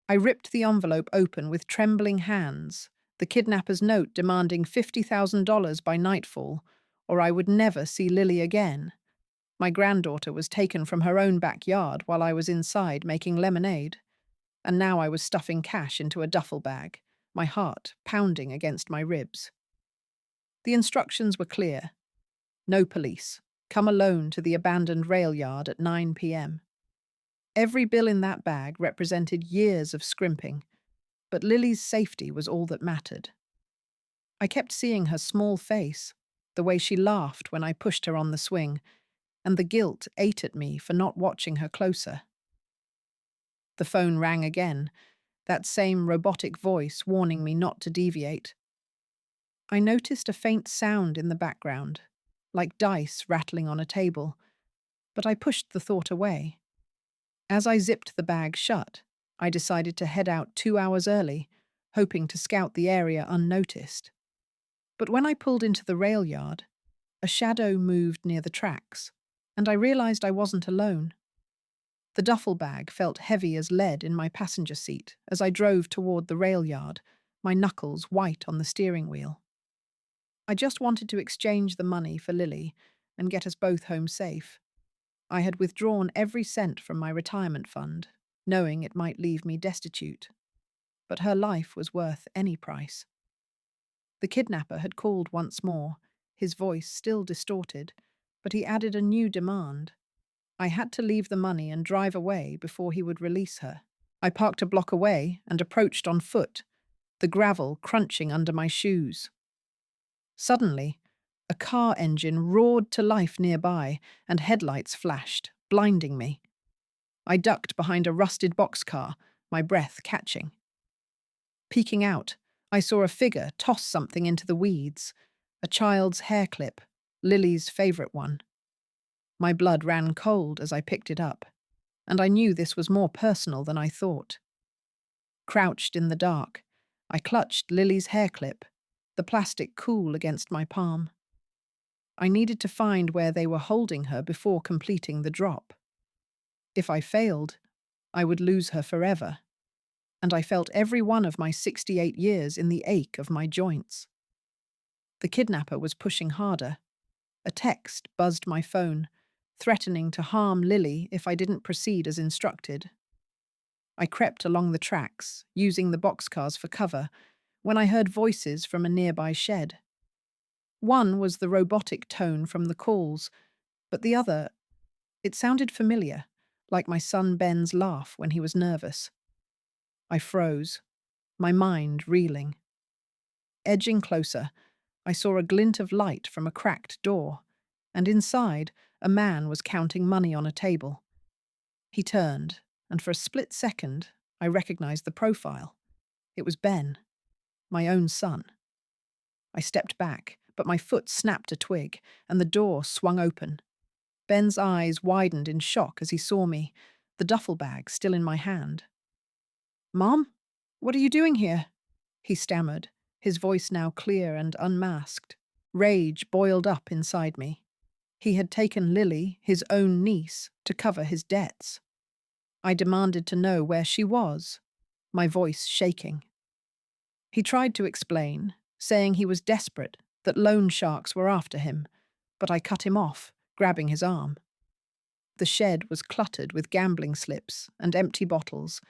I ripped the envelope open with trembling hands, the kidnapper's note demanding $50,000 by nightfall, or I would never see Lily again. My granddaughter was taken from her own backyard while I was inside making lemonade, and now I was stuffing cash into a duffel bag, my heart pounding against my ribs. The instructions were clear. No police. Come alone to the abandoned railyard at 9 p.m. Every bill in that bag represented years of scrimping, but Lily's safety was all that mattered. I kept seeing her small face, the way she laughed when I pushed her on the swing, and the guilt ate at me for not watching her closer. The phone rang again, that same robotic voice warning me not to deviate. I noticed a faint sound in the background, like dice rattling on a table, but I pushed the thought away. As I zipped the bag shut, I decided to head out 2 hours early, hoping to scout the area unnoticed. But when I pulled into the rail yard, a shadow moved near the tracks, and I realized I wasn't alone. The duffel bag felt heavy as lead in my passenger seat as I drove toward the rail yard, my knuckles white on the steering wheel. I just wanted to exchange the money for Lily and get us both home safe. I had withdrawn every cent from my retirement fund, knowing it might leave me destitute. But her life was worth any price. The kidnapper had called once more, his voice still distorted, but he added a new demand. I had to leave the money and drive away before he would release her. I parked a block away and approached on foot, the gravel crunching under my shoes. Suddenly, a car engine roared to life nearby and headlights flashed, blinding me. I ducked behind a rusted boxcar, my breath catching. Peeking out, I saw a figure toss something into the weeds, a child's hair clip, Lily's favorite one. My blood ran cold as I picked it up, and I knew this was more personal than I thought. Crouched in the dark, I clutched Lily's hair clip, the plastic cool against my palm. I needed to find where they were holding her before completing the drop. If I failed, I would lose her forever, and I felt every one of my 68 years in the ache of my joints. The kidnapper was pushing harder. A text buzzed my phone, threatening to harm Lily if I didn't proceed as instructed. I crept along the tracks, using the boxcars for cover, when I heard voices from a nearby shed. One was the robotic tone from the calls, but the other, it sounded familiar, like my son Ben's laugh when he was nervous. I froze, my mind reeling. Edging closer, I saw a glint of light from a cracked door, and inside, a man was counting money on a table. He turned, and for a split second, I recognized the profile. It was Ben, my own son. I stepped back, but my foot snapped a twig, and the door swung open. Ben's eyes widened in shock as he saw me, the duffel bag still in my hand. "Mom, what are you doing here?" he stammered, his voice now clear and unmasked. Rage boiled up inside me. He had taken Lily, his own niece, to cover his debts. I demanded to know where she was, my voice shaking. He tried to explain, saying he was desperate, that loan sharks were after him, but I cut him off, grabbing his arm. The shed was cluttered with gambling slips and empty bottles,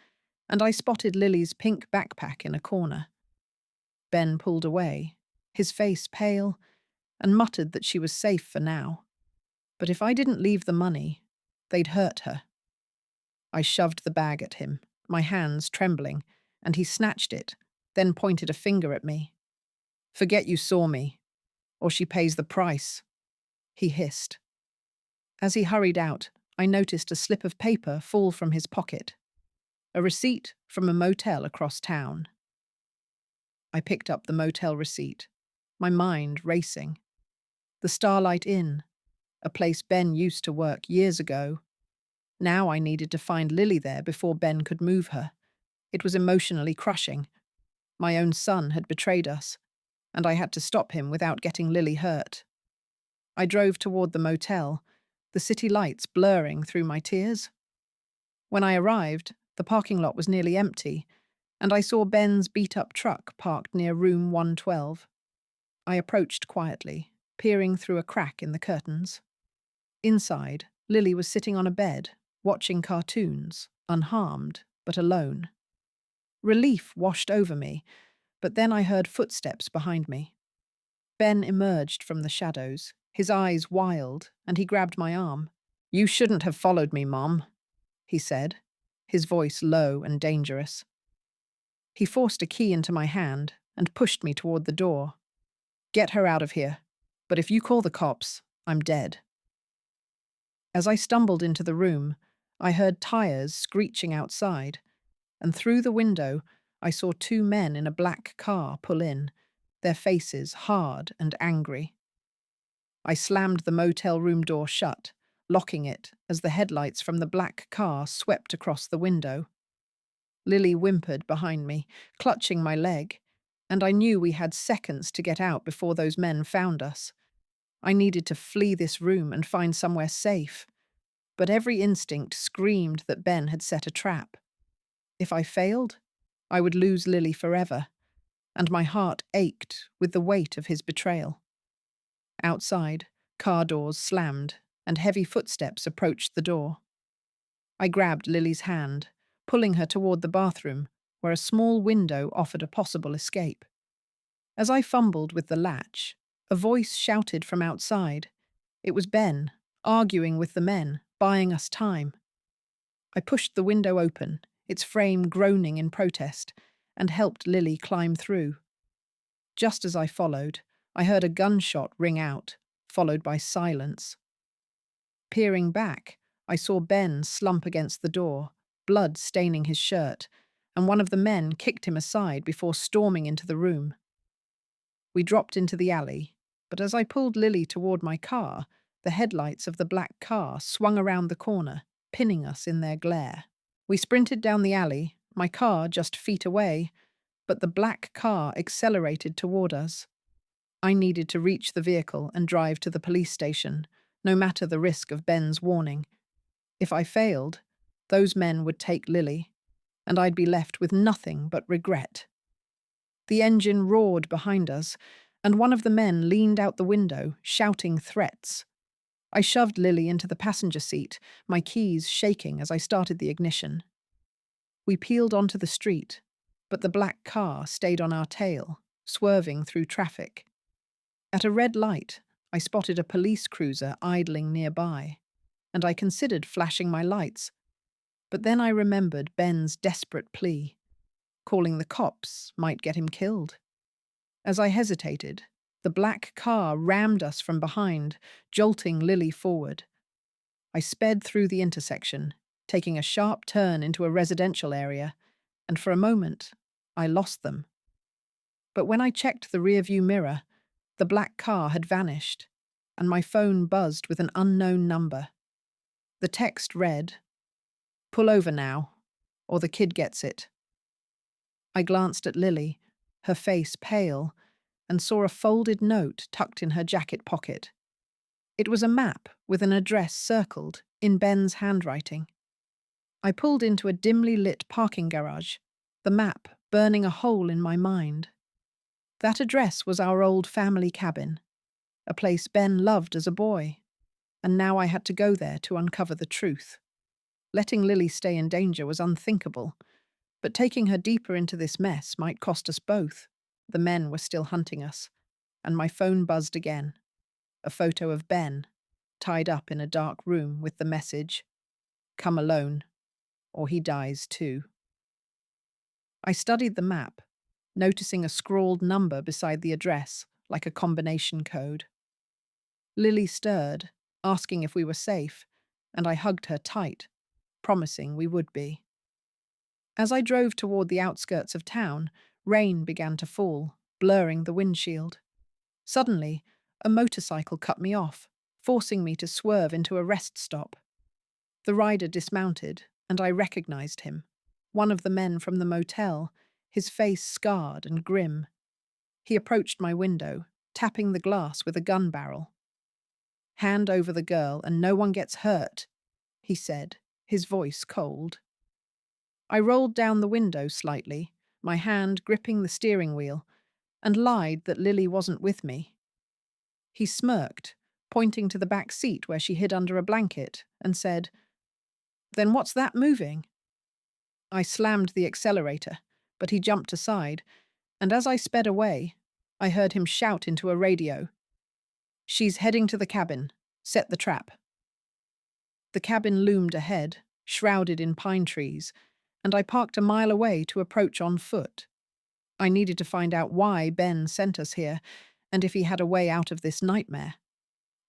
and I spotted Lily's pink backpack in a corner. Ben pulled away, his face pale, and muttered that she was safe for now. But if I didn't leave the money, they'd hurt her. I shoved the bag at him, my hands trembling, and he snatched it, then pointed a finger at me. "Forget you saw me, or she pays the price," he hissed. As he hurried out, I noticed a slip of paper fall from his pocket. A receipt from a motel across town. I picked up the motel receipt, my mind racing. The Starlight Inn, a place Ben used to work years ago. Now I needed to find Lily there before Ben could move her. It was emotionally crushing. My own son had betrayed us, and I had to stop him without getting Lily hurt. I drove toward the motel, the city lights blurring through my tears. When I arrived, The parking lot was nearly empty, and I saw Ben's beat-up truck parked near room 112. I approached quietly, peering through a crack in the curtains. Inside, Lily was sitting on a bed, watching cartoons, unharmed, but alone. Relief washed over me, but then I heard footsteps behind me. Ben emerged from the shadows, his eyes wild, and he grabbed my arm. "You shouldn't have followed me, Mom," he said, his voice low and dangerous. He forced a key into my hand and pushed me toward the door. "Get her out of here, but if you call the cops, I'm dead." As I stumbled into the room, I heard tires screeching outside, and through the window I saw two men in a black car pull in, their faces hard and angry. I slammed the motel room door shut, locking it as the headlights from the black car swept across the window. Lily whimpered behind me, clutching my leg, and I knew we had seconds to get out before those men found us. I needed to flee this room and find somewhere safe, but every instinct screamed that Ben had set a trap. If I failed, I would lose Lily forever, and my heart ached with the weight of his betrayal. Outside, car doors slammed, and heavy footsteps approached the door. I grabbed Lily's hand, pulling her toward the bathroom, where a small window offered a possible escape. As I fumbled with the latch, a voice shouted from outside. It was Ben, arguing with the men, buying us time. I pushed the window open, its frame groaning in protest, and helped Lily climb through. Just as I followed, I heard a gunshot ring out, followed by silence. Peering back, I saw Ben slump against the door, blood staining his shirt, and one of the men kicked him aside before storming into the room. We dropped into the alley, but as I pulled Lily toward my car, the headlights of the black car swung around the corner, pinning us in their glare. We sprinted down the alley, my car just feet away, but the black car accelerated toward us. I needed to reach the vehicle and drive to the police station, no matter the risk of Ben's warning. If I failed, those men would take Lily, and I'd be left with nothing but regret. The engine roared behind us, and one of the men leaned out the window, shouting threats. I shoved Lily into the passenger seat, my keys shaking as I started the ignition. We peeled onto the street, but the black car stayed on our tail, swerving through traffic. At a red light, I spotted a police cruiser idling nearby, and I considered flashing my lights. But then I remembered Ben's desperate plea. Calling the cops might get him killed. As I hesitated, the black car rammed us from behind, jolting Lily forward. I sped through the intersection, taking a sharp turn into a residential area, and for a moment, I lost them. But when I checked the rearview mirror, the black car had vanished, and my phone buzzed with an unknown number. The text read, "Pull over now, or the kid gets it." I glanced at Lily, her face pale, and saw a folded note tucked in her jacket pocket. It was a map with an address circled in Ben's handwriting. I pulled into a dimly lit parking garage, the map burning a hole in my mind. That address was our old family cabin, a place Ben loved as a boy, and now I had to go there to uncover the truth. Letting Lily stay in danger was unthinkable, but taking her deeper into this mess might cost us both. The men were still hunting us, and my phone buzzed again. A photo of Ben, tied up in a dark room with the message, "Come alone, or he dies too." I studied the map, noticing a scrawled number beside the address, like a combination code. Lily stirred, asking if we were safe, and I hugged her tight, promising we would be. As I drove toward the outskirts of town, rain began to fall, blurring the windshield. Suddenly, a motorcycle cut me off, forcing me to swerve into a rest stop. The rider dismounted, and I recognized him. One of the men from the motel, his face scarred and grim. He approached my window, tapping the glass with a gun barrel. "Hand over the girl and no one gets hurt," he said, his voice cold. I rolled down the window slightly, my hand gripping the steering wheel, and lied that Lily wasn't with me. He smirked, pointing to the back seat where she hid under a blanket, and said, "Then what's that moving?" I slammed the accelerator, but he jumped aside, and as I sped away, I heard him shout into a radio, "She's heading to the cabin. Set the trap." The cabin loomed ahead, shrouded in pine trees, and I parked a mile away to approach on foot. I needed to find out why Ben sent us here, and if he had a way out of this nightmare.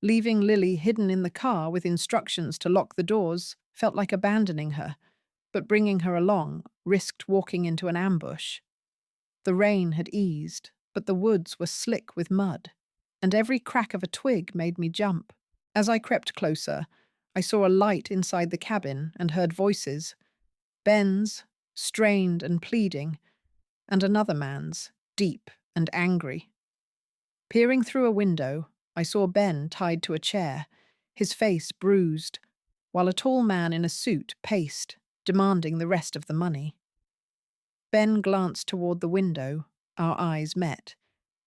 Leaving Lily hidden in the car with instructions to lock the doors felt like abandoning her, but bringing her along risked walking into an ambush. The rain had eased, but the woods were slick with mud, and every crack of a twig made me jump. As I crept closer, I saw a light inside the cabin and heard voices. Ben's, strained and pleading, and another man's, deep and angry. Peering through a window, I saw Ben tied to a chair, his face bruised, while a tall man in a suit paced, demanding the rest of the money. Ben glanced toward the window, our eyes met,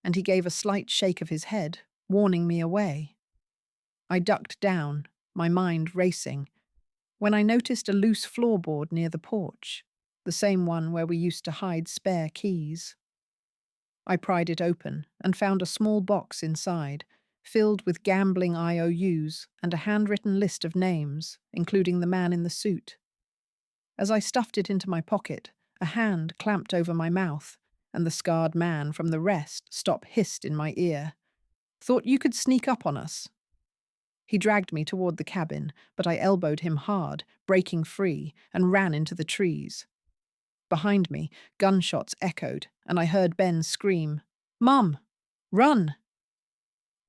and he gave a slight shake of his head, warning me away. I ducked down, my mind racing, when I noticed a loose floorboard near the porch, the same one where we used to hide spare keys. I pried it open and found a small box inside, filled with gambling IOUs and a handwritten list of names, including the man in the suit. As I stuffed it into my pocket, a hand clamped over my mouth, and the scarred man from the rest stop hissed in my ear. "Thought you could sneak up on us." He dragged me toward the cabin, but I elbowed him hard, breaking free, and ran into the trees. Behind me, gunshots echoed, and I heard Ben scream, "Mum! Run!"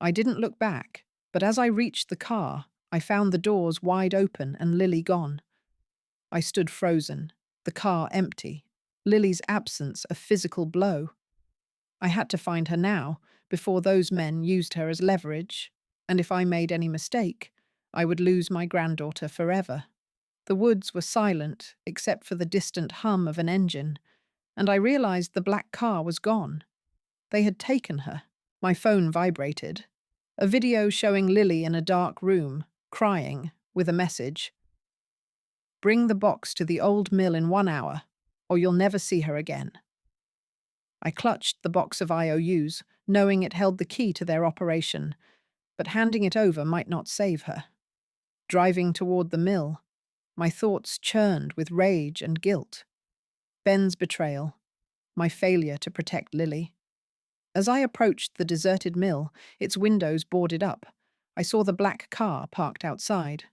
I didn't look back, but as I reached the car, I found the doors wide open and Lily gone. I stood frozen, the car empty, Lily's absence a physical blow. I had to find her now, before those men used her as leverage, and if I made any mistake, I would lose my granddaughter forever. The woods were silent, except for the distant hum of an engine, and I realized the black car was gone. They had taken her. My phone vibrated. A video showing Lily in a dark room, crying, with a message. "Bring the box to the old mill in 1 hour, or you'll never see her again." I clutched the box of IOUs, knowing it held the key to their operation, but handing it over might not save her. Driving toward the mill, my thoughts churned with rage and guilt. Ben's betrayal, my failure to protect Lily. As I approached the deserted mill, its windows boarded up, I saw the black car parked outside.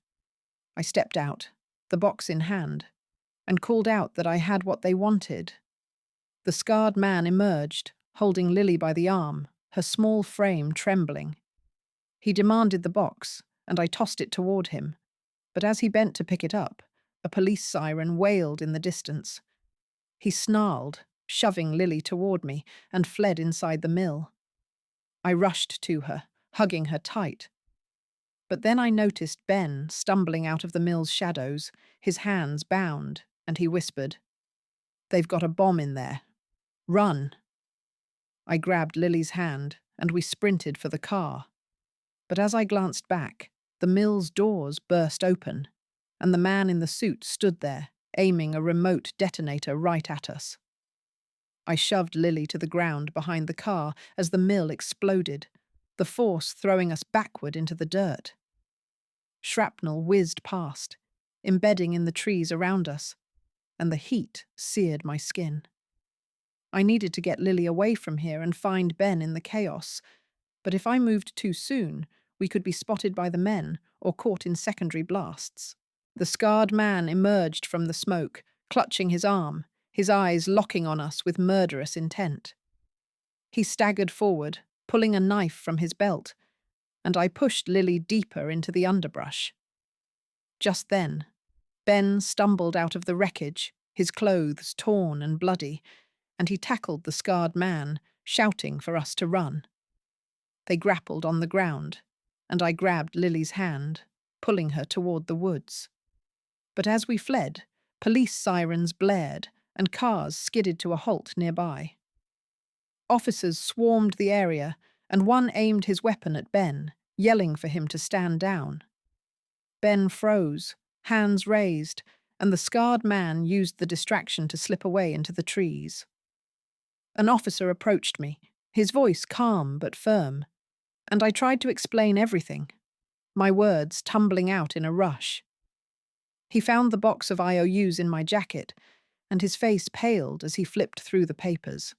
I stepped out, the box in hand, and called out that I had what they wanted. The scarred man emerged, holding Lily by the arm, her small frame trembling. He demanded the box, and I tossed it toward him. But as he bent to pick it up, a police siren wailed in the distance. He snarled, shoving Lily toward me, and fled inside the mill. I rushed to her, hugging her tight. But then I noticed Ben stumbling out of the mill's shadows, his hands bound, and he whispered, "They've got a bomb in there. Run." I grabbed Lily's hand, and we sprinted for the car. But as I glanced back, the mill's doors burst open, and the man in the suit stood there, aiming a remote detonator right at us. I shoved Lily to the ground behind the car as the mill exploded, the force throwing us backward into the dirt. Shrapnel whizzed past, embedding in the trees around us, and the heat seared my skin. I needed to get Lily away from here and find Ben in the chaos, but if I moved too soon, we could be spotted by the men or caught in secondary blasts. The scarred man emerged from the smoke, clutching his arm, his eyes locking on us with murderous intent. He staggered forward, pulling a knife from his belt, and I pushed Lily deeper into the underbrush. Just then, Ben stumbled out of the wreckage, his clothes torn and bloody, and he tackled the scarred man, shouting for us to run. They grappled on the ground, and I grabbed Lily's hand, pulling her toward the woods. But as we fled, Police sirens blared, and cars skidded to a halt nearby. Officers swarmed the area, and one aimed his weapon at Ben, yelling for him to stand down. Ben froze, hands raised, and the scarred man used the distraction to slip away into the trees. An officer approached me, his voice calm but firm, and I tried to explain everything, my words tumbling out in a rush. He found the box of IOUs in my jacket, and his face paled as he flipped through the papers.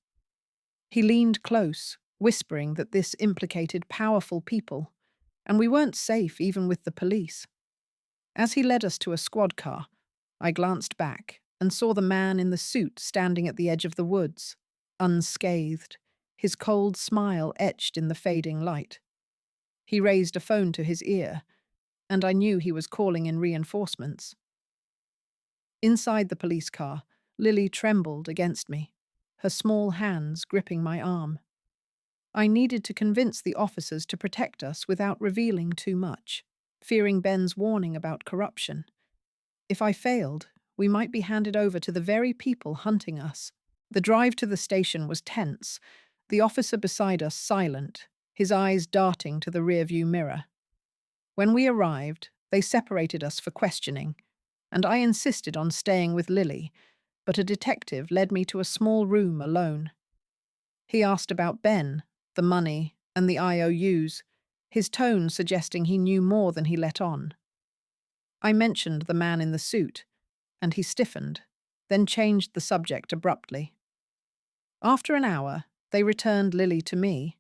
He leaned close, whispering that this implicated powerful people, and we weren't safe even with the police. As he led us to a squad car, I glanced back and saw the man in the suit standing at the edge of the woods, unscathed, his cold smile etched in the fading light. He raised a phone to his ear, and I knew he was calling in reinforcements. Inside the police car, Lily trembled against me, her small hands gripping my arm. I needed to convince the officers to protect us without revealing too much, fearing Ben's warning about corruption. If I failed, we might be handed over to the very people hunting us. The drive to the station was tense, the officer beside us silent, his eyes darting to the rearview mirror. When we arrived, they separated us for questioning, and I insisted on staying with Lily, but a detective led me to a small room alone. He asked about Ben, the money, and the IOUs, his tone suggesting he knew more than he let on. I mentioned the man in the suit, and he stiffened, then changed the subject abruptly. After an hour, they returned Lily to me,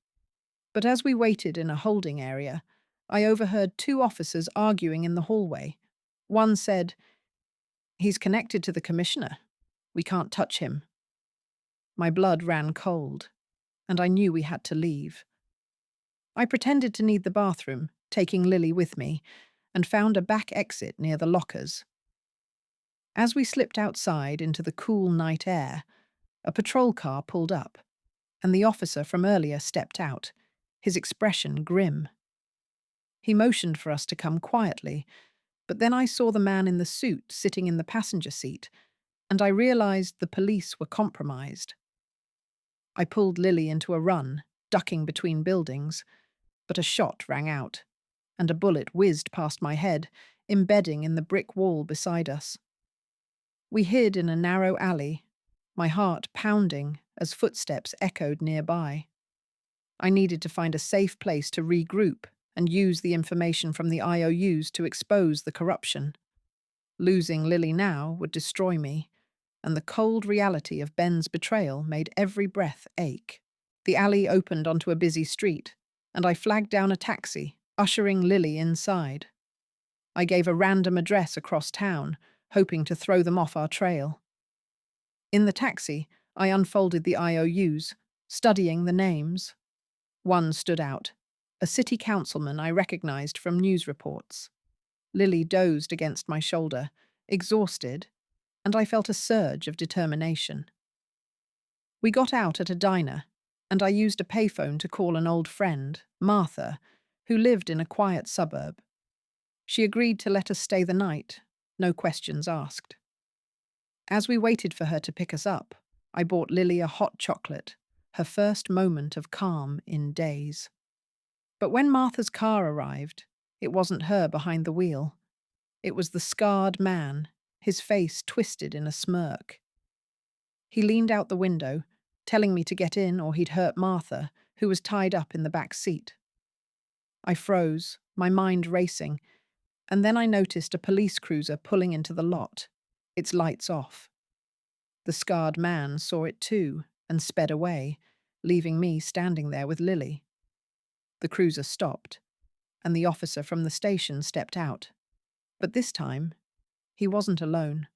but as we waited in a holding area, I overheard two officers arguing in the hallway. One said, "He's connected to the commissioner. We can't touch him." My blood ran cold, and I knew we had to leave. I pretended to need the bathroom, taking Lily with me, and found a back exit near the lockers. As we slipped outside into the cool night air, a patrol car pulled up, and the officer from earlier stepped out, his expression grim. He motioned for us to come quietly, but then I saw the man in the suit sitting in the passenger seat, and I realized the police were compromised. I pulled Lily into a run, ducking between buildings, but a shot rang out, and a bullet whizzed past my head, embedding in the brick wall beside us. We hid in a narrow alley, my heart pounding as footsteps echoed nearby. I needed to find a safe place to regroup and use the information from the IOUs to expose the corruption. Losing Lily now would destroy me, and the cold reality of Ben's betrayal made every breath ache. The alley opened onto a busy street, and I flagged down a taxi, ushering Lily inside. I gave a random address across town, hoping to throw them off our trail. In the taxi, I unfolded the IOUs, studying the names. One stood out, a city councilman I recognized from news reports. Lily dozed against my shoulder, exhausted, and I felt a surge of determination. We got out at a diner, and I used a payphone to call an old friend, Martha, who lived in a quiet suburb. She agreed to let us stay the night, no questions asked. As we waited for her to pick us up, I bought Lily a hot chocolate, her first moment of calm in days. But when Martha's car arrived, it wasn't her behind the wheel. It was the scarred man, his face twisted in a smirk. He leaned out the window, telling me to get in or he'd hurt Martha, who was tied up in the back seat. I froze, my mind racing, and then I noticed a police cruiser pulling into the lot, its lights off. The scarred man saw it too and sped away, leaving me standing there with Lily. The cruiser stopped, and the officer from the station stepped out. But this time, he wasn't alone.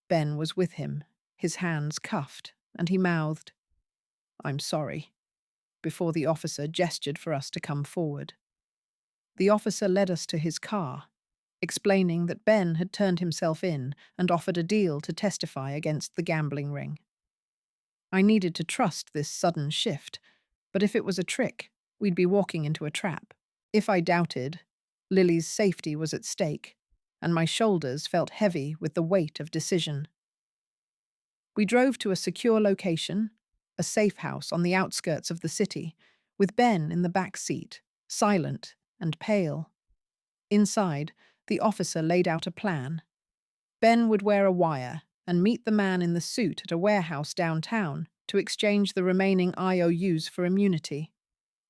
Ben was with him, his hands cuffed, and he mouthed, "I'm sorry," before the officer gestured for us to come forward. The officer led us to his car, explaining that Ben had turned himself in and offered a deal to testify against the gambling ring. I needed to trust this sudden shift, but if it was a trick, we'd be walking into a trap. If I doubted, Lily's safety was at stake, and my shoulders felt heavy with the weight of decision. We drove to a secure location, a safe house on the outskirts of the city, with Ben in the back seat, silent and pale. Inside, the officer laid out a plan. Ben would wear a wire and meet the man in the suit at a warehouse downtown to exchange the remaining IOUs for immunity.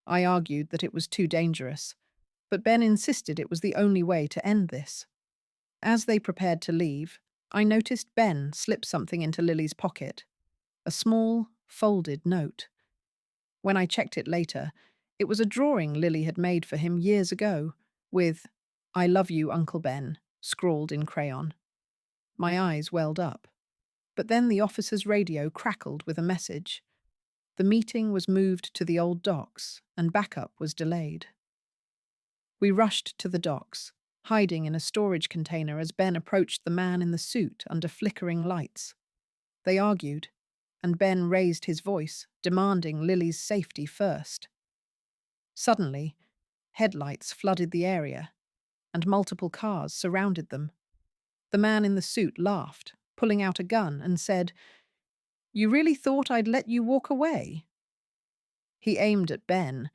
I argued that it was too dangerous, but Ben insisted it was the only way to end this. As they prepared to leave, I noticed Ben slip something into Lily's pocket, a small, folded note. When I checked it later, it was a drawing Lily had made for him years ago, with "I love you, Uncle Ben," scrawled in crayon. My eyes welled up. But then the officer's radio crackled with a message. The meeting was moved to the old docks, and backup was delayed. We rushed to the docks, hiding in a storage container as Ben approached the man in the suit under flickering lights. They argued, and Ben raised his voice, demanding Lily's safety first. Suddenly, headlights flooded the area, and multiple cars surrounded them. The man in the suit laughed, pulling out a gun, and said, "You really thought I'd let you walk away?" He aimed at Ben,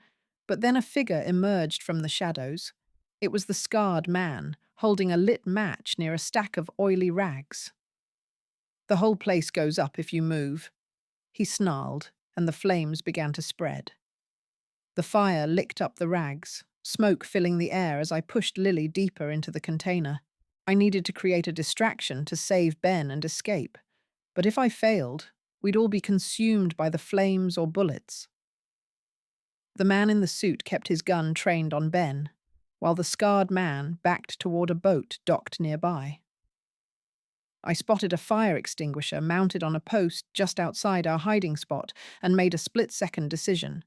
but then a figure emerged from the shadows. It was the scarred man, holding a lit match near a stack of oily rags. "The whole place goes up if you move," he snarled, and the flames began to spread. The fire licked up the rags, smoke filling the air as I pushed Lily deeper into the container. I needed to create a distraction to save Ben and escape, but if I failed, we'd all be consumed by the flames or bullets. The man in the suit kept his gun trained on Ben, while the scarred man backed toward a boat docked nearby. I spotted a fire extinguisher mounted on a post just outside our hiding spot and made a split-second decision.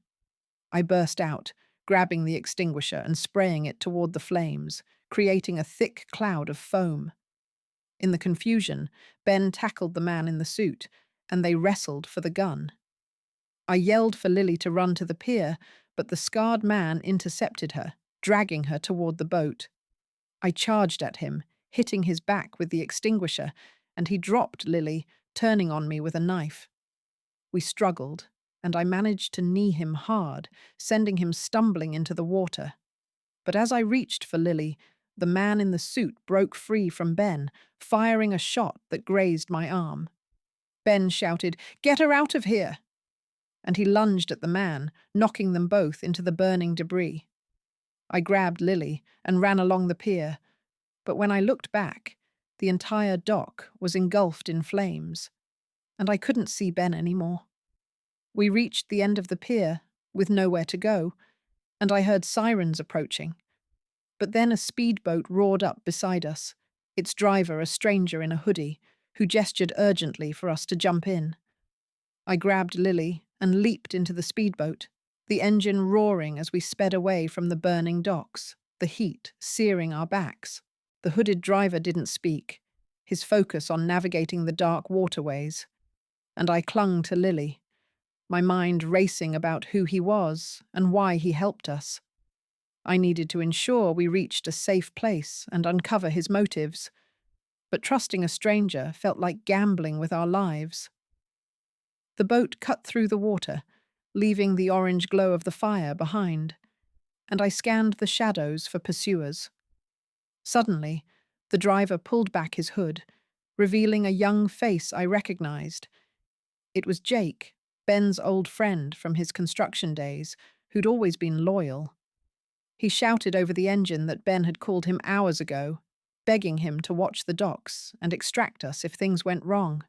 I burst out, grabbing the extinguisher and spraying it toward the flames, creating a thick cloud of foam. In the confusion, Ben tackled the man in the suit, and they wrestled for the gun. I yelled for Lily to run to the pier, but the scarred man intercepted her, dragging her toward the boat. I charged at him, hitting his back with the extinguisher, and he dropped Lily, turning on me with a knife. We struggled, and I managed to knee him hard, sending him stumbling into the water. But as I reached for Lily, the man in the suit broke free from Ben, firing a shot that grazed my arm. Ben shouted, "Get her out of here!" And he lunged at the man, knocking them both into the burning debris. I grabbed Lily and ran along the pier, but when I looked back, the entire dock was engulfed in flames, and I couldn't see Ben anymore. We reached the end of the pier, with nowhere to go, and I heard sirens approaching. But then a speedboat roared up beside us, its driver a stranger in a hoodie, who gestured urgently for us to jump in. I grabbed Lily and leaped into the speedboat, the engine roaring as we sped away from the burning docks, the heat searing our backs. The hooded driver didn't speak, his focus on navigating the dark waterways, and I clung to Lily, my mind racing about who he was and why he helped us. I needed to ensure we reached a safe place and uncover his motives, but trusting a stranger felt like gambling with our lives. The boat cut through the water, leaving the orange glow of the fire behind, and I scanned the shadows for pursuers. Suddenly, the driver pulled back his hood, revealing a young face I recognized. It was Jake, Ben's old friend from his construction days, who'd always been loyal. He shouted over the engine that Ben had called him hours ago, begging him to watch the docks and extract us if things went wrong.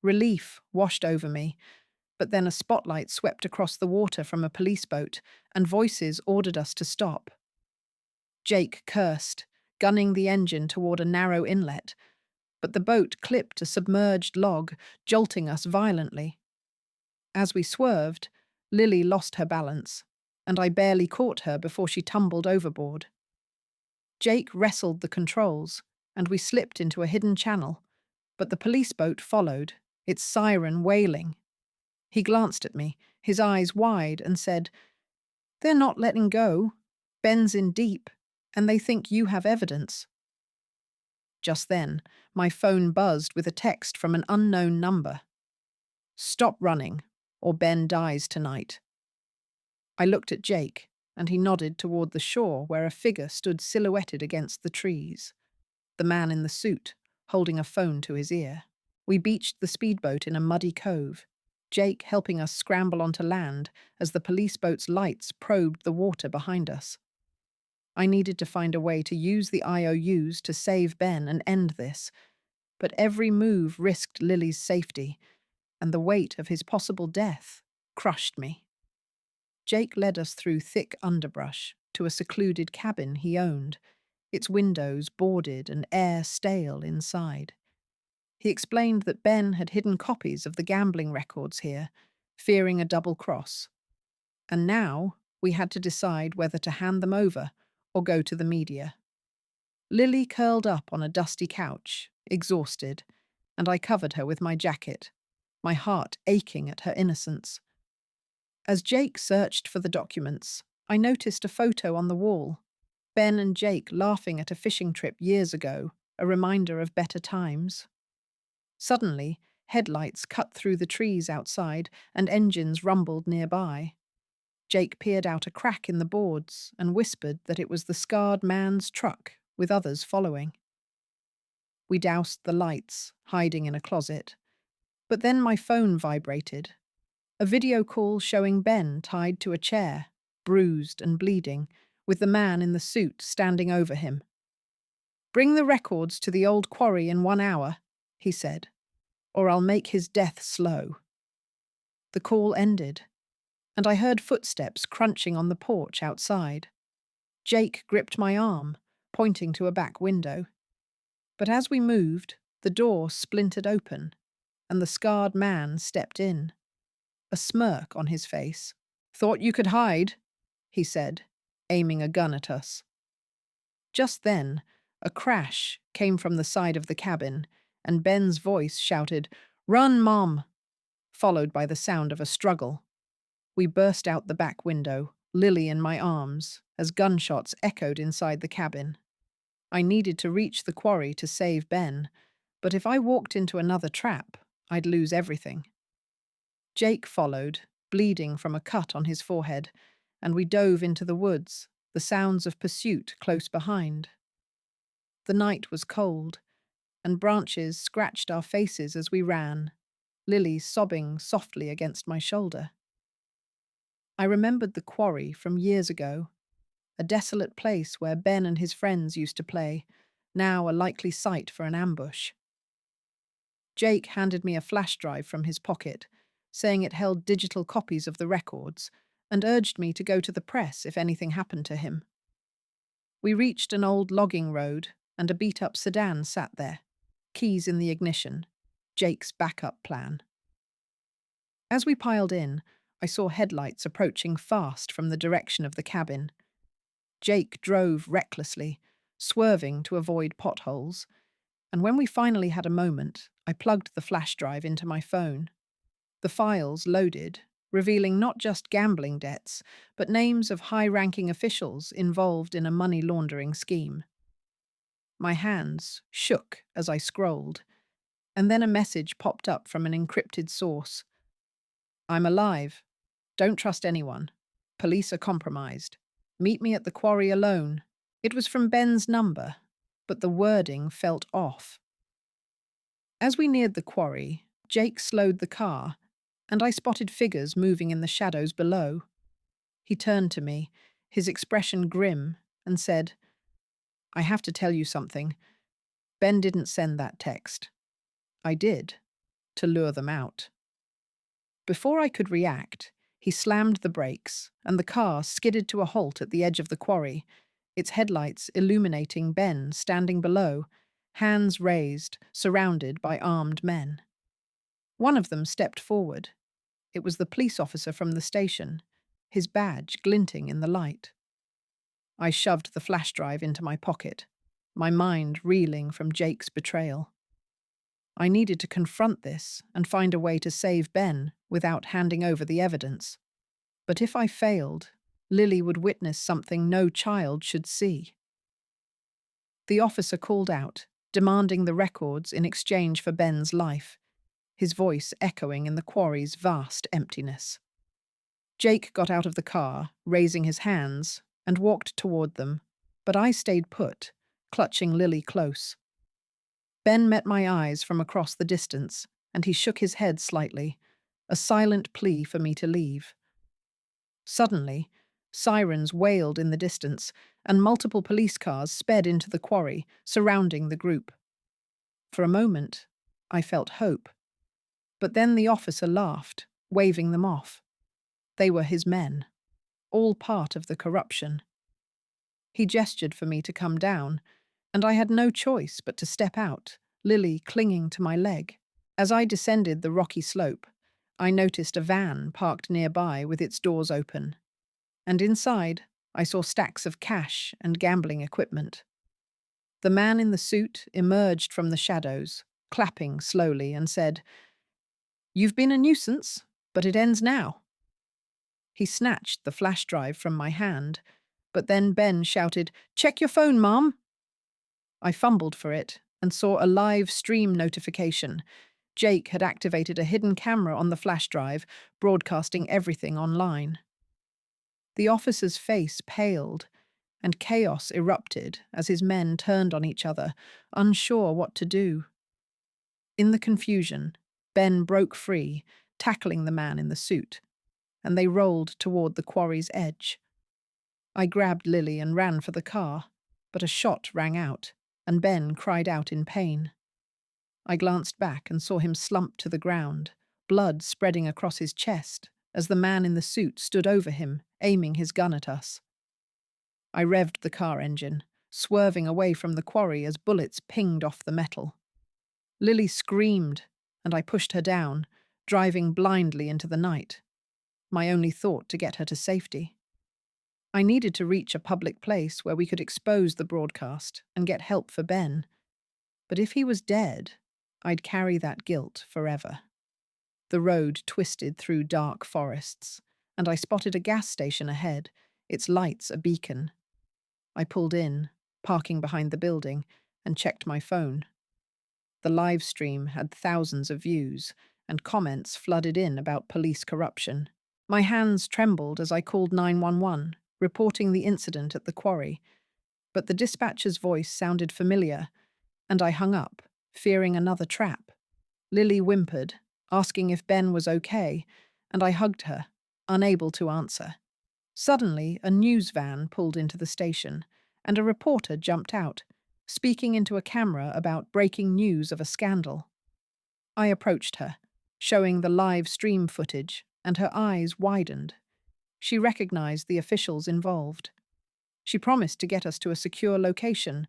Relief washed over me, but then a spotlight swept across the water from a police boat, and voices ordered us to stop. Jake cursed, gunning the engine toward a narrow inlet, but the boat clipped a submerged log, jolting us violently. As we swerved, Lily lost her balance, and I barely caught her before she tumbled overboard. Jake wrestled the controls, and we slipped into a hidden channel, but the police boat followed, its siren wailing. He glanced at me, his eyes wide, and said, "They're not letting go. Ben's in deep, and they think you have evidence." Just then, my phone buzzed with a text from an unknown number. "Stop running, or Ben dies tonight." I looked at Jake, and he nodded toward the shore where a figure stood silhouetted against the trees. The man in the suit, holding a phone to his ear. We beached the speedboat in a muddy cove, Jake helping us scramble onto land as the police boat's lights probed the water behind us. I needed to find a way to use the IOUs to save Ben and end this, but every move risked Lily's safety, and the weight of his possible death crushed me. Jake led us through thick underbrush to a secluded cabin he owned, its windows boarded and air stale inside. He explained that Ben had hidden copies of the gambling records here, fearing a double cross. And now we had to decide whether to hand them over or go to the media. Lily curled up on a dusty couch, exhausted, and I covered her with my jacket, my heart aching at her innocence. As Jake searched for the documents, I noticed a photo on the wall. Ben and Jake laughing at a fishing trip years ago, a reminder of better times. Suddenly, headlights cut through the trees outside and engines rumbled nearby. Jake peered out a crack in the boards and whispered that it was the scarred man's truck, with others following. We doused the lights, hiding in a closet. But then my phone vibrated. A video call showing Ben tied to a chair, bruised and bleeding, with the man in the suit standing over him. "Bring the records to the old quarry in 1 hour," he said, "or I'll make his death slow." The call ended, and I heard footsteps crunching on the porch outside. Jake gripped my arm, pointing to a back window. But as we moved, the door splintered open, and the scarred man stepped in, a smirk on his face. "Thought you could hide," he said, aiming a gun at us. Just then, a crash came from the side of the cabin, and Ben's voice shouted, "Run, Mom!" followed by the sound of a struggle. We burst out the back window, Lily in my arms, as gunshots echoed inside the cabin. I needed to reach the quarry to save Ben, but if I walked into another trap, I'd lose everything. Jake followed, bleeding from a cut on his forehead, and we dove into the woods, the sounds of pursuit close behind. The night was cold, and branches scratched our faces as we ran, Lily sobbing softly against my shoulder. I remembered the quarry from years ago, a desolate place where Ben and his friends used to play, now a likely site for an ambush. Jake handed me a flash drive from his pocket, saying it held digital copies of the records, and urged me to go to the press if anything happened to him. We reached an old logging road, and a beat-up sedan sat there, keys in the ignition, Jake's backup plan. As we piled in, I saw headlights approaching fast from the direction of the cabin. Jake drove recklessly, swerving to avoid potholes, and when we finally had a moment, I plugged the flash drive into my phone. The files loaded, revealing not just gambling debts, but names of high-ranking officials involved in a money laundering scheme. My hands shook as I scrolled, and then a message popped up from an encrypted source. "I'm alive. Don't trust anyone. Police are compromised. Meet me at the quarry alone." It was from Ben's number, but the wording felt off. As we neared the quarry, Jake slowed the car, and I spotted figures moving in the shadows below. He turned to me, his expression grim, and said, "I have to tell you something. Ben didn't send that text. I did, to lure them out." Before I could react, he slammed the brakes, and the car skidded to a halt at the edge of the quarry, its headlights illuminating Ben standing below, hands raised, surrounded by armed men. One of them stepped forward. It was the police officer from the station, his badge glinting in the light. I shoved the flash drive into my pocket, my mind reeling from Jake's betrayal. I needed to confront this and find a way to save Ben without handing over the evidence. But if I failed, Lily would witness something no child should see. The officer called out, demanding the records in exchange for Ben's life, his voice echoing in the quarry's vast emptiness. Jake got out of the car, raising his hands, and walked toward them, but I stayed put, clutching Lily close. Ben met my eyes from across the distance, and he shook his head slightly, a silent plea for me to leave. Suddenly, sirens wailed in the distance, and multiple police cars sped into the quarry, surrounding the group. For a moment, I felt hope. But then the officer laughed, waving them off. They were his men, all part of the corruption. He gestured for me to come down, and I had no choice but to step out, Lily clinging to my leg. As I descended the rocky slope, I noticed a van parked nearby with its doors open, and inside I saw stacks of cash and gambling equipment. The man in the suit emerged from the shadows, clapping slowly, and said, "You've been a nuisance, but it ends now." He snatched the flash drive from my hand, but then Ben shouted, "Check your phone, Mom!" I fumbled for it and saw a live stream notification. Jake had activated a hidden camera on the flash drive, broadcasting everything online. The officer's face paled, and chaos erupted as his men turned on each other, unsure what to do. In the confusion, Ben broke free, tackling the man in the suit, and they rolled toward the quarry's edge. I grabbed Lily and ran for the car, but a shot rang out, and Ben cried out in pain. I glanced back and saw him slump to the ground, blood spreading across his chest as the man in the suit stood over him, aiming his gun at us. I revved the car engine, swerving away from the quarry as bullets pinged off the metal. Lily screamed, and I pushed her down, driving blindly into the night, my only thought to get her to safety. I needed to reach a public place where we could expose the broadcast and get help for Ben. But if he was dead, I'd carry that guilt forever. The road twisted through dark forests, and I spotted a gas station ahead, its lights a beacon. I pulled in, parking behind the building, and checked my phone. The live stream had thousands of views, and comments flooded in about police corruption. My hands trembled as I called 911, reporting the incident at the quarry, but the dispatcher's voice sounded familiar, and I hung up, fearing another trap. Lily whimpered, asking if Ben was okay, and I hugged her, unable to answer. Suddenly, a news van pulled into the station, and a reporter jumped out, speaking into a camera about breaking news of a scandal. I approached her, showing the live stream footage, and her eyes widened. She recognized the officials involved. She promised to get us to a secure location,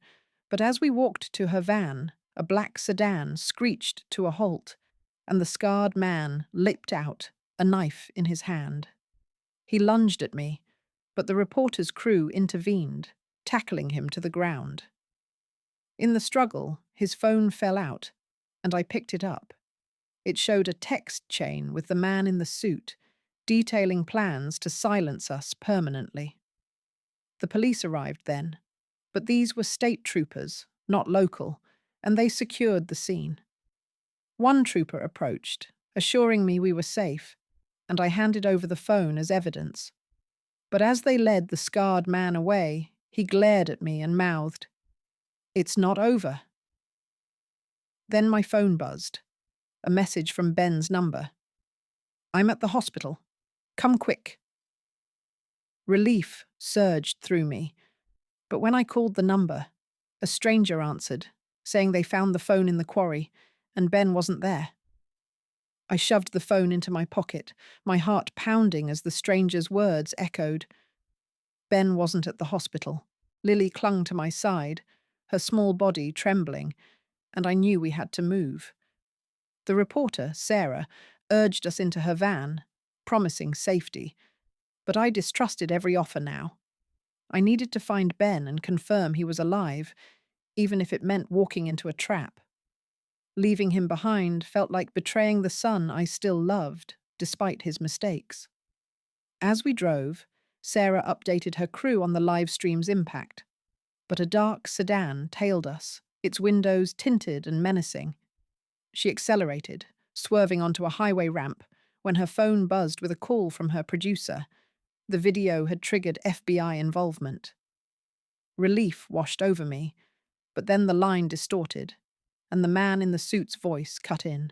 but as we walked to her van, a black sedan screeched to a halt, and the scarred man leapt out, a knife in his hand. He lunged at me, but the reporter's crew intervened, tackling him to the ground. In the struggle, his phone fell out, and I picked it up. It showed a text chain with the man in the suit, detailing plans to silence us permanently. The police arrived then, but these were state troopers, not local, and they secured the scene. One trooper approached, assuring me we were safe, and I handed over the phone as evidence. But as they led the scarred man away, he glared at me and mouthed, "It's not over." Then my phone buzzed, a message from Ben's number. "I'm at the hospital. Come quick." Relief surged through me, but when I called the number, a stranger answered, saying they found the phone in the quarry, and Ben wasn't there. I shoved the phone into my pocket, my heart pounding as the stranger's words echoed. Ben wasn't at the hospital. Lily clung to my side, her small body trembling, and I knew we had to move. The reporter, Sarah, urged us into her van, promising safety, but I distrusted every offer now. I needed to find Ben and confirm he was alive, even if it meant walking into a trap. Leaving him behind felt like betraying the son I still loved, despite his mistakes. As we drove, Sarah updated her crew on the live stream's impact, but a dark sedan tailed us, its windows tinted and menacing. She accelerated, swerving onto a highway ramp, when her phone buzzed with a call from her producer. The video had triggered FBI involvement. Relief washed over me, but then the line distorted, and the man in the suit's voice cut in.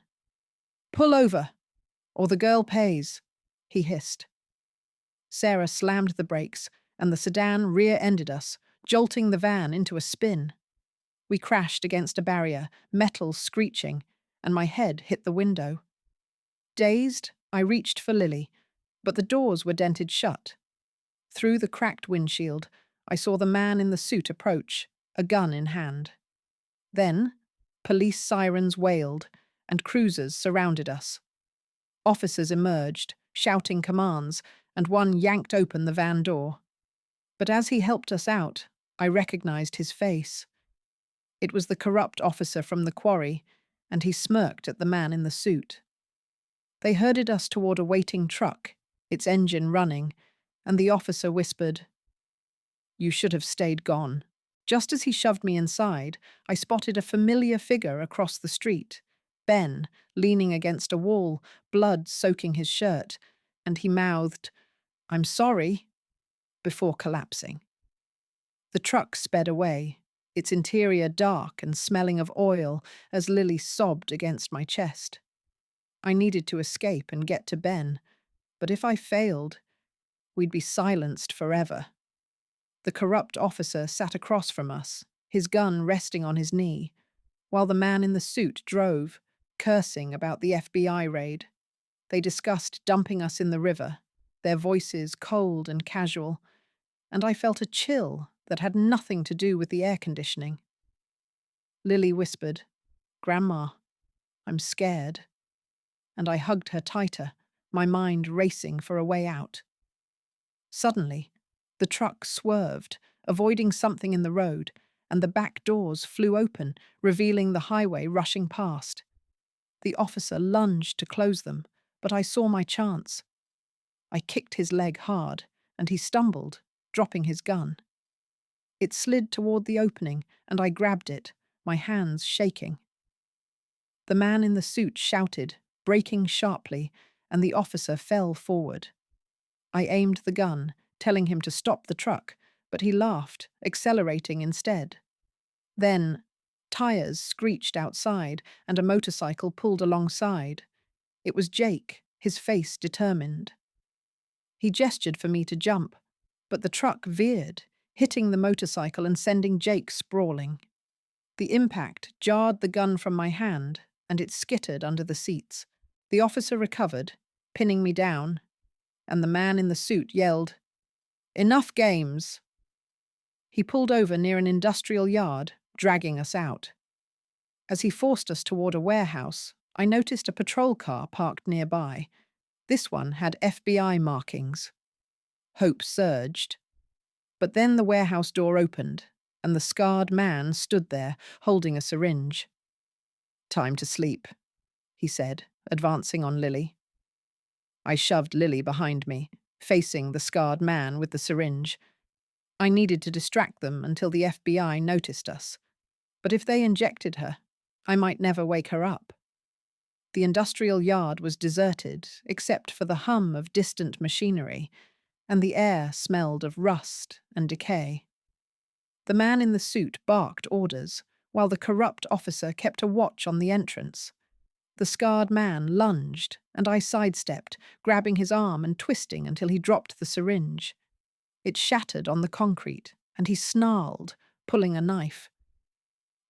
"Pull over, or the girl pays," he hissed. Sarah slammed the brakes, and the sedan rear-ended us, jolting the van into a spin. We crashed against a barrier, metal screeching, and my head hit the window. Dazed, I reached for Lily, but the doors were dented shut. Through the cracked windshield, I saw the man in the suit approach, a gun in hand. Then, police sirens wailed, and cruisers surrounded us. Officers emerged, shouting commands, and one yanked open the van door. But as he helped us out, I recognized his face. It was the corrupt officer from the quarry, and he smirked at the man in the suit. They herded us toward a waiting truck, its engine running, and the officer whispered, "You should have stayed gone." Just as he shoved me inside, I spotted a familiar figure across the street, Ben, leaning against a wall, blood soaking his shirt, and he mouthed, "I'm sorry," before collapsing. The truck sped away, its interior dark and smelling of oil as Lily sobbed against my chest. I needed to escape and get to Ben, but if I failed, we'd be silenced forever. The corrupt officer sat across from us, his gun resting on his knee, while the man in the suit drove, cursing about the FBI raid. They discussed dumping us in the river, their voices cold and casual, and I felt a chill that had nothing to do with the air conditioning. Lily whispered, "Grandma, I'm scared," and I hugged her tighter, my mind racing for a way out. Suddenly, the truck swerved, avoiding something in the road, and the back doors flew open, revealing the highway rushing past. The officer lunged to close them, but I saw my chance. I kicked his leg hard, and he stumbled, dropping his gun. It slid toward the opening, and I grabbed it, my hands shaking. The man in the suit shouted, braking sharply, and the officer fell forward. I aimed the gun, telling him to stop the truck, but he laughed, accelerating instead. Then, tires screeched outside, and a motorcycle pulled alongside. It was Jake, his face determined. He gestured for me to jump, but the truck veered, hitting the motorcycle and sending Jake sprawling. The impact jarred the gun from my hand, and it skittered under the seats. The officer recovered, pinning me down, and the man in the suit yelled, "Enough games!" He pulled over near an industrial yard, dragging us out. As he forced us toward a warehouse, I noticed a patrol car parked nearby. This one had FBI markings. Hope surged. But then the warehouse door opened, and the scarred man stood there, holding a syringe. "Time to sleep," he said, advancing on Lily. I shoved Lily behind me, facing the scarred man with the syringe. I needed to distract them until the FBI noticed us. But if they injected her, I might never wake her up. The industrial yard was deserted, except for the hum of distant machinery, and the air smelled of rust and decay. The man in the suit barked orders, while the corrupt officer kept a watch on the entrance. The scarred man lunged, and I sidestepped, grabbing his arm and twisting until he dropped the syringe. It shattered on the concrete, and he snarled, pulling a knife.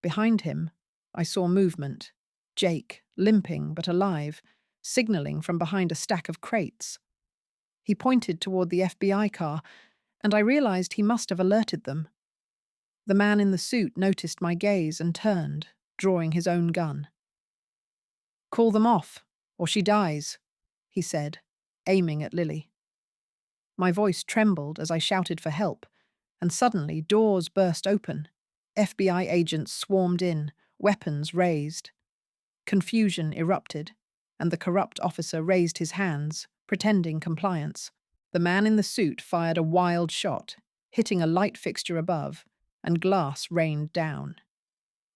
Behind him, I saw movement. Jake, limping but alive, signaling from behind a stack of crates. He pointed toward the FBI car, and I realized he must have alerted them. The man in the suit noticed my gaze and turned, drawing his own gun. "Call them off, or she dies," he said, aiming at Lily. My voice trembled as I shouted for help, and suddenly doors burst open. FBI agents swarmed in, weapons raised. Confusion erupted, and the corrupt officer raised his hands, pretending compliance. The man in the suit fired a wild shot, hitting a light fixture above, and glass rained down.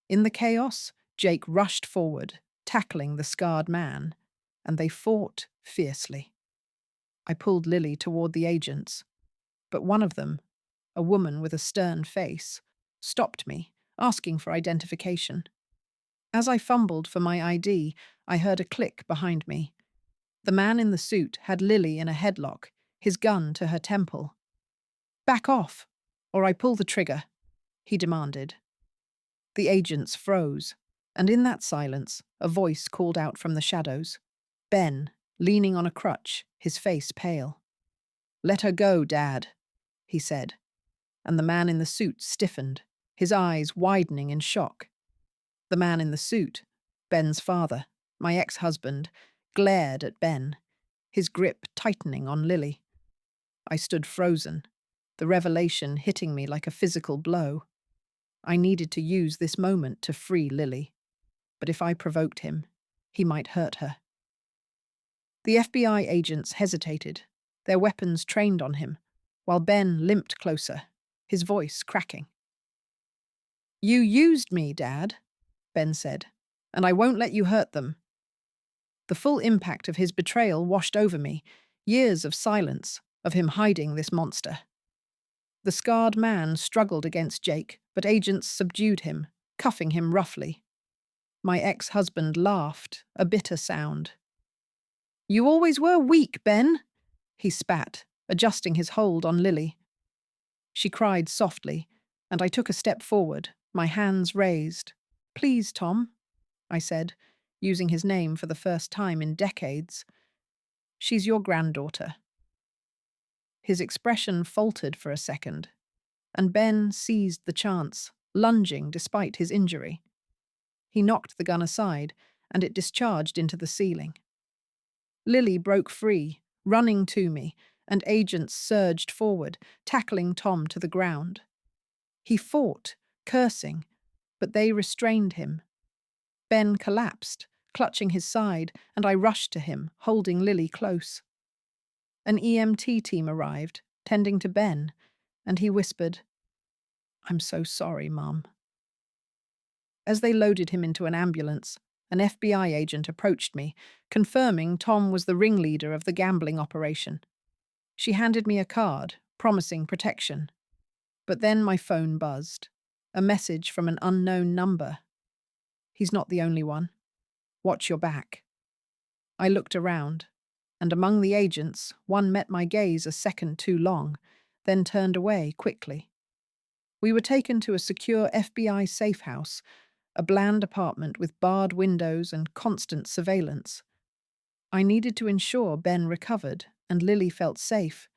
In the chaos, Jake rushed forward, tackling the scarred man, and they fought fiercely. I pulled Lily toward the agents, but one of them, a woman with a stern face, stopped me, asking for identification. As I fumbled for my ID, I heard a click behind me. The man in the suit had Lily in a headlock, his gun to her temple. "Back off, or I pull the trigger," he demanded. The agents froze, and in that silence, a voice called out from the shadows. Ben, leaning on a crutch, his face pale. "Let her go, Dad," he said, and the man in the suit stiffened, his eyes widening in shock. The man in the suit, Ben's father, my ex-husband, glared at Ben, his grip tightening on Lily. I stood frozen, the revelation hitting me like a physical blow. I needed to use this moment to free Lily, but if I provoked him, he might hurt her. The FBI agents hesitated, their weapons trained on him, while Ben limped closer, his voice cracking. "You used me, Dad," Ben said, "and I won't let you hurt them." The full impact of his betrayal washed over me, years of silence, of him hiding this monster. The scarred man struggled against Jake, but agents subdued him, cuffing him roughly. My ex-husband laughed, a bitter sound. "You always were weak, Ben," he spat, adjusting his hold on Lily. She cried softly, and I took a step forward, my hands raised. "Please, Tom," I said, using his name for the first time in decades. "She's your granddaughter." His expression faltered for a second, and Ben seized the chance, lunging despite his injury. He knocked the gun aside, and it discharged into the ceiling. Lily broke free, running to me, and agents surged forward, tackling Tom to the ground. He fought, cursing, but they restrained him. Ben collapsed, clutching his side, and I rushed to him, holding Lily close. An EMT team arrived, tending to Ben, and he whispered, "I'm so sorry, Mum." As they loaded him into an ambulance, an FBI agent approached me, confirming Tom was the ringleader of the gambling operation. She handed me a card, promising protection. But then my phone buzzed. A message from an unknown number. "He's not the only one. Watch your back." I looked around, and among the agents, one met my gaze a second too long, then turned away quickly. We were taken to a secure FBI safe house, a bland apartment with barred windows and constant surveillance. I needed to ensure Ben recovered and Lily felt safe,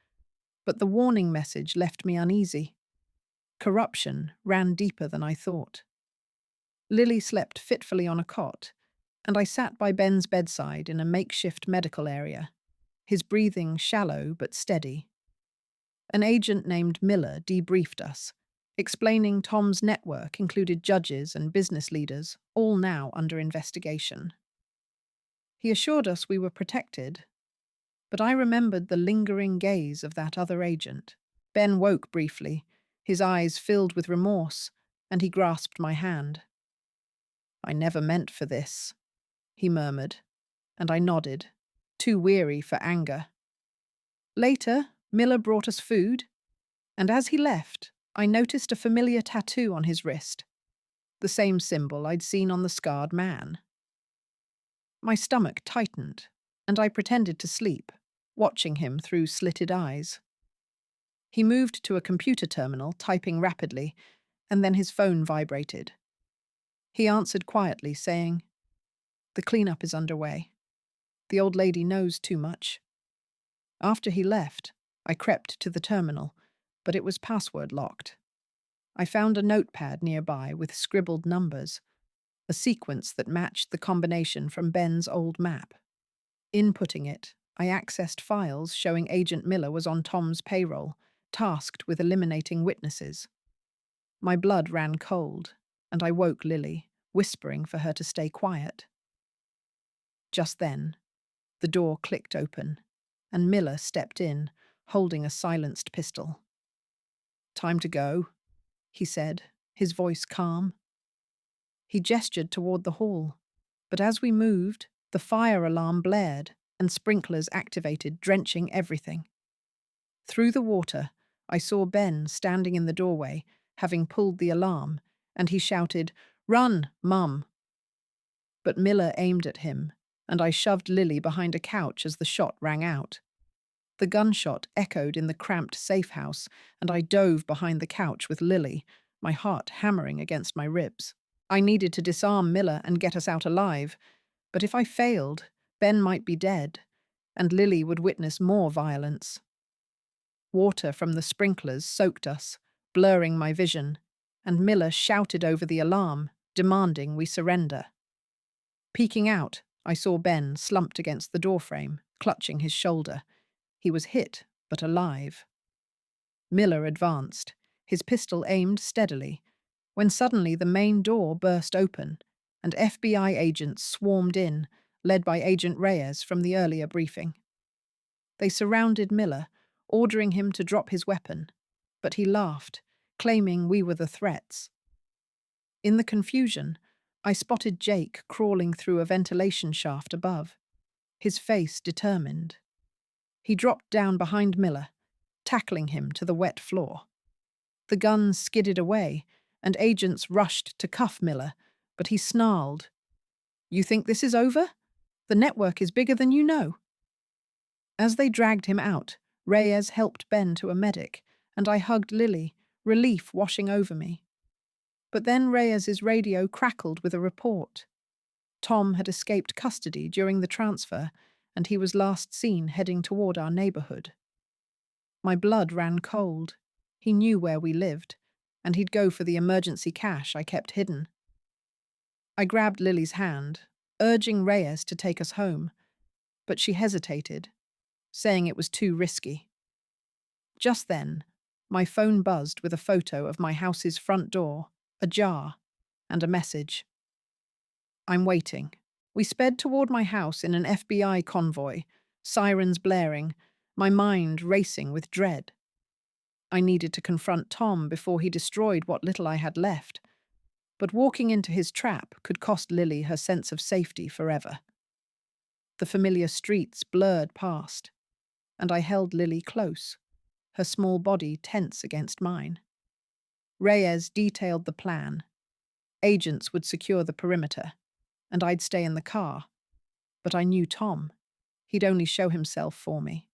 but the warning message left me uneasy. Corruption ran deeper than I thought. Lily slept fitfully on a cot, and I sat by Ben's bedside in a makeshift medical area, his breathing shallow but steady. An agent named Miller debriefed us, explaining Tom's network included judges and business leaders, all now under investigation. He assured us we were protected, but I remembered the lingering gaze of that other agent. Ben woke briefly, his eyes filled with remorse, and he grasped my hand. "I never meant for this," he murmured, and I nodded, too weary for anger. Later, Miller brought us food, and as he left, I noticed a familiar tattoo on his wrist, the same symbol I'd seen on the scarred man. My stomach tightened, and I pretended to sleep, watching him through slitted eyes. He moved to a computer terminal, typing rapidly, and then his phone vibrated. He answered quietly, saying, "The cleanup is underway. The old lady knows too much." After he left, I crept to the terminal, but it was password locked. I found a notepad nearby with scribbled numbers, a sequence that matched the combination from Ben's old map. Inputting it, I accessed files showing Agent Miller was on Tom's payroll, tasked with eliminating witnesses. My blood ran cold, and I woke Lily, whispering for her to stay quiet. Just then, the door clicked open, and Miller stepped in, holding a silenced pistol. "Time to go," he said, his voice calm. He gestured toward the hall, but as we moved, the fire alarm blared and sprinklers activated, drenching everything. Through the water, I saw Ben standing in the doorway, having pulled the alarm, and he shouted, "Run, Mum!" But Miller aimed at him, and I shoved Lily behind a couch as the shot rang out. The gunshot echoed in the cramped safe house, and I dove behind the couch with Lily, my heart hammering against my ribs. I needed to disarm Miller and get us out alive, but if I failed, Ben might be dead, and Lily would witness more violence. Water from the sprinklers soaked us, blurring my vision, and Miller shouted over the alarm, demanding we surrender. Peeking out, I saw Ben slumped against the doorframe, clutching his shoulder. He was hit, but alive. Miller advanced, his pistol aimed steadily, when suddenly the main door burst open, and FBI agents swarmed in, led by Agent Reyes from the earlier briefing. They surrounded Miller, ordering him to drop his weapon, but he laughed, claiming we were the threats. In the confusion, I spotted Jake crawling through a ventilation shaft above, his face determined. He dropped down behind Miller, tackling him to the wet floor. The gun skidded away, and agents rushed to cuff Miller, but he snarled, "You think this is over? The network is bigger than you know." As they dragged him out, Reyes helped Ben to a medic, and I hugged Lily, relief washing over me. But then Reyes's radio crackled with a report. Tom had escaped custody during the transfer, and he was last seen heading toward our neighborhood. My blood ran cold. He knew where we lived, and he'd go for the emergency cash I kept hidden. I grabbed Lily's hand, urging Reyes to take us home, but she hesitated, saying it was too risky. Just then, my phone buzzed with a photo of my house's front door, ajar, and a message. "I'm waiting." We sped toward my house in an FBI convoy, sirens blaring, my mind racing with dread. I needed to confront Tom before he destroyed what little I had left, but walking into his trap could cost Lily her sense of safety forever. The familiar streets blurred past, and I held Lily close, her small body tense against mine. Reyes detailed the plan. Agents would secure the perimeter, and I'd stay in the car. But I knew Tom. He'd only show himself for me.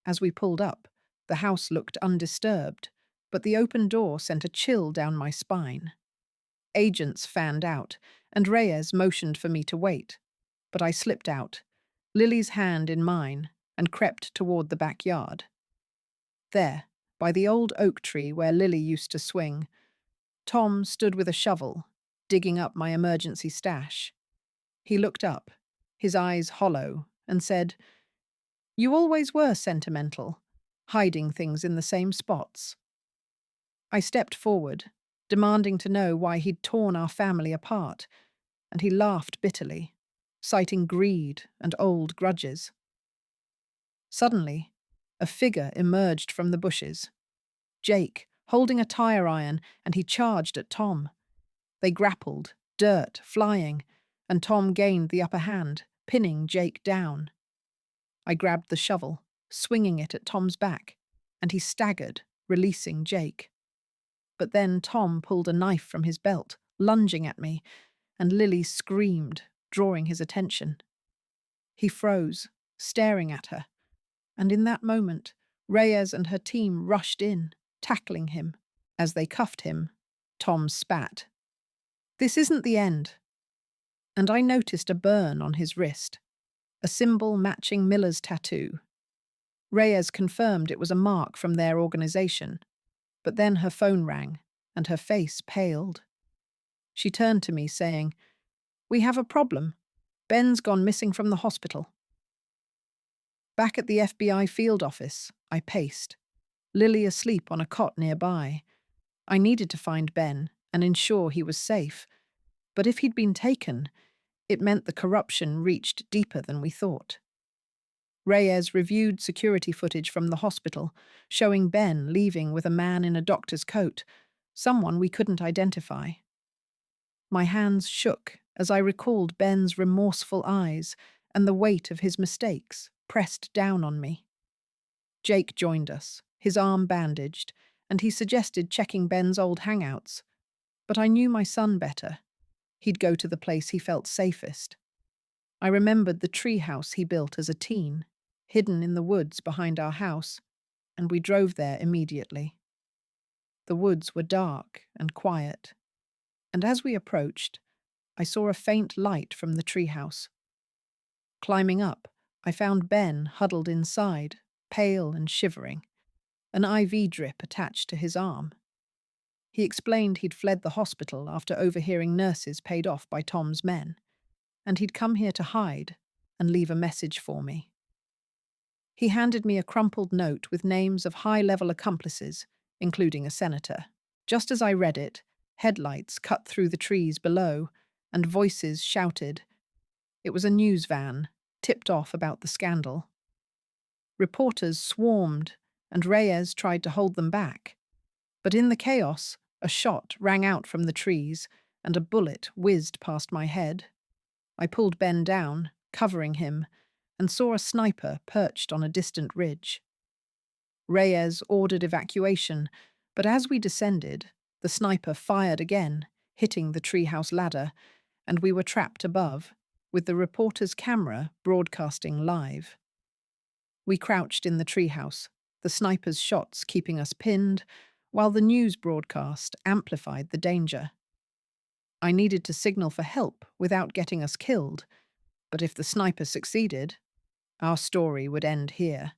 As we pulled up, the house looked undisturbed, but the open door sent a chill down my spine. Agents fanned out, and Reyes motioned for me to wait, but I slipped out, Lily's hand in mine, and crept toward the backyard. There, by the old oak tree where Lily used to swing, Tom stood with a shovel, digging up my emergency stash. He looked up, his eyes hollow, and said, "You always were sentimental, hiding things in the same spots." I stepped forward, demanding to know why he'd torn our family apart, and he laughed bitterly, citing greed and old grudges. Suddenly, a figure emerged from the bushes. Jake, holding a tire iron, and he charged at Tom. They grappled, dirt flying, and Tom gained the upper hand, pinning Jake down. I grabbed the shovel, swinging it at Tom's back, and he staggered, releasing Jake. But then Tom pulled a knife from his belt, lunging at me, and Lily screamed, drawing his attention. He froze, staring at her, and in that moment, Reyes and her team rushed in, tackling him. As they cuffed him, Tom spat. "This isn't the end." And I noticed a burn on his wrist, a symbol matching Miller's tattoo. Reyes confirmed it was a mark from their organization, but then her phone rang, and her face paled. She turned to me, saying, "We have a problem. Ben's gone missing from the hospital." Back at the FBI field office, I paced, Lily asleep on a cot nearby. I needed to find Ben and ensure he was safe, but if he'd been taken, it meant the corruption reached deeper than we thought. Reyes reviewed security footage from the hospital, showing Ben leaving with a man in a doctor's coat, someone we couldn't identify. My hands shook as I recalled Ben's remorseful eyes and the weight of his mistakes pressed down on me. Jake joined us, his arm bandaged, and he suggested checking Ben's old hangouts. But I knew my son better. He'd go to the place he felt safest. I remembered the tree house he built as a teen, hidden in the woods behind our house, and we drove there immediately. The woods were dark and quiet, and as we approached, I saw a faint light from the treehouse. Climbing up, I found Ben huddled inside, pale and shivering, an IV drip attached to his arm. He explained he'd fled the hospital after overhearing nurses paid off by Tom's men, and he'd come here to hide and leave a message for me. He handed me a crumpled note with names of high-level accomplices, including a senator. Just as I read it, headlights cut through the trees below, and voices shouted. It was a news van, tipped off about the scandal. Reporters swarmed, and Reyes tried to hold them back. But in the chaos, a shot rang out from the trees, and a bullet whizzed past my head. I pulled Ben down, covering him, and saw a sniper perched on a distant ridge. Reyes ordered evacuation, but as we descended, the sniper fired again, hitting the treehouse ladder, and we were trapped above, with the reporter's camera broadcasting live. We crouched in the treehouse, the sniper's shots keeping us pinned, while the news broadcast amplified the danger. I needed to signal for help without getting us killed, but if the sniper succeeded, our story would end here.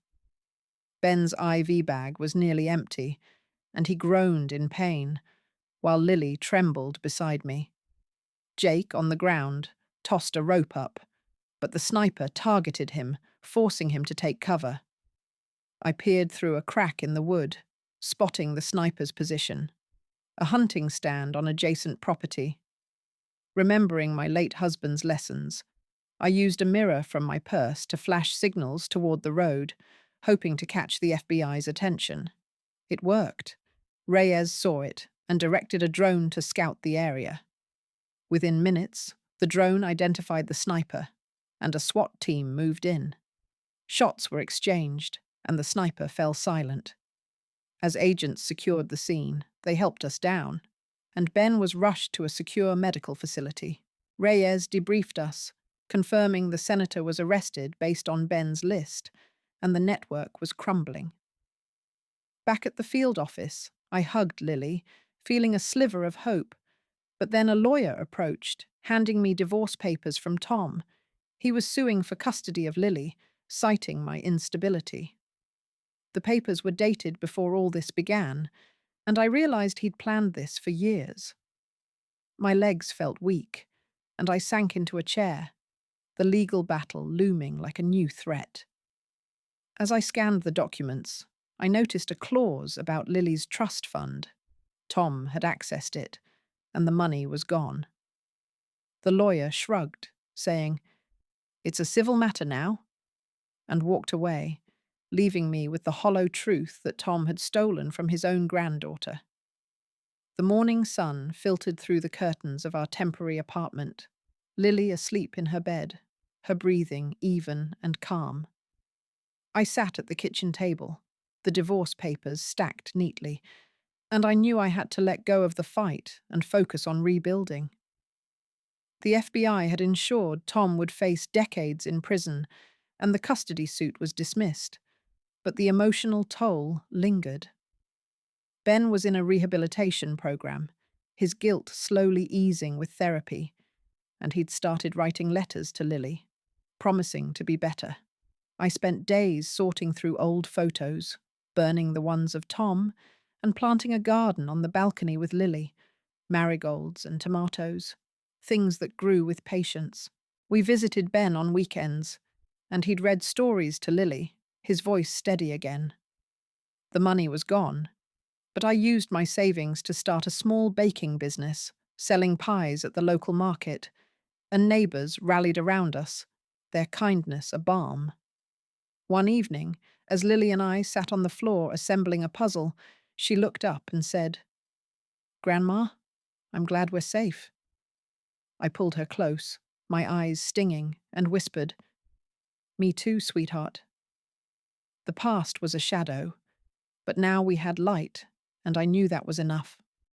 Ben's IV bag was nearly empty, and he groaned in pain, while Lily trembled beside me. Jake, on the ground, tossed a rope up, but the sniper targeted him, forcing him to take cover. I peered through a crack in the wood, spotting the sniper's position, a hunting stand on adjacent property. Remembering my late husband's lessons, I used a mirror from my purse to flash signals toward the road, hoping to catch the FBI's attention. It worked. Reyes saw it and directed a drone to scout the area. Within minutes, the drone identified the sniper, and a SWAT team moved in. Shots were exchanged, and the sniper fell silent. As agents secured the scene, they helped us down, and Ben was rushed to a secure medical facility. Reyes debriefed us, confirming the senator was arrested based on Ben's list, and the network was crumbling. Back at the field office, I hugged Lily, feeling a sliver of hope, but then a lawyer approached, handing me divorce papers from Tom. He was suing for custody of Lily, citing my instability. The papers were dated before all this began, and I realized he'd planned this for years. My legs felt weak, and I sank into a chair, the legal battle looming like a new threat. As I scanned the documents, I noticed a clause about Lily's trust fund. Tom had accessed it, and the money was gone. The lawyer shrugged, saying, "It's a civil matter now," and walked away, leaving me with the hollow truth that Tom had stolen from his own granddaughter. The morning sun filtered through the curtains of our temporary apartment, Lily asleep in her bed, her breathing even and calm. I sat at the kitchen table, the divorce papers stacked neatly, and I knew I had to let go of the fight and focus on rebuilding. The FBI had ensured Tom would face decades in prison, and the custody suit was dismissed, but the emotional toll lingered. Ben was in a rehabilitation program, his guilt slowly easing with therapy, and he'd started writing letters to Lily, promising to be better. I spent days sorting through old photos, burning the ones of Tom, and planting a garden on the balcony with Lily, marigolds and tomatoes, things that grew with patience. We visited Ben on weekends, and he'd read stories to Lily, his voice steady again. The money was gone, but I used my savings to start a small baking business, selling pies at the local market, and neighbours rallied around us, their kindness a balm. One evening, as Lily and I sat on the floor assembling a puzzle, she looked up and said, "Grandma, I'm glad we're safe." I pulled her close, my eyes stinging, and whispered, "Me too, sweetheart." The past was a shadow, but now we had light, and I knew that was enough.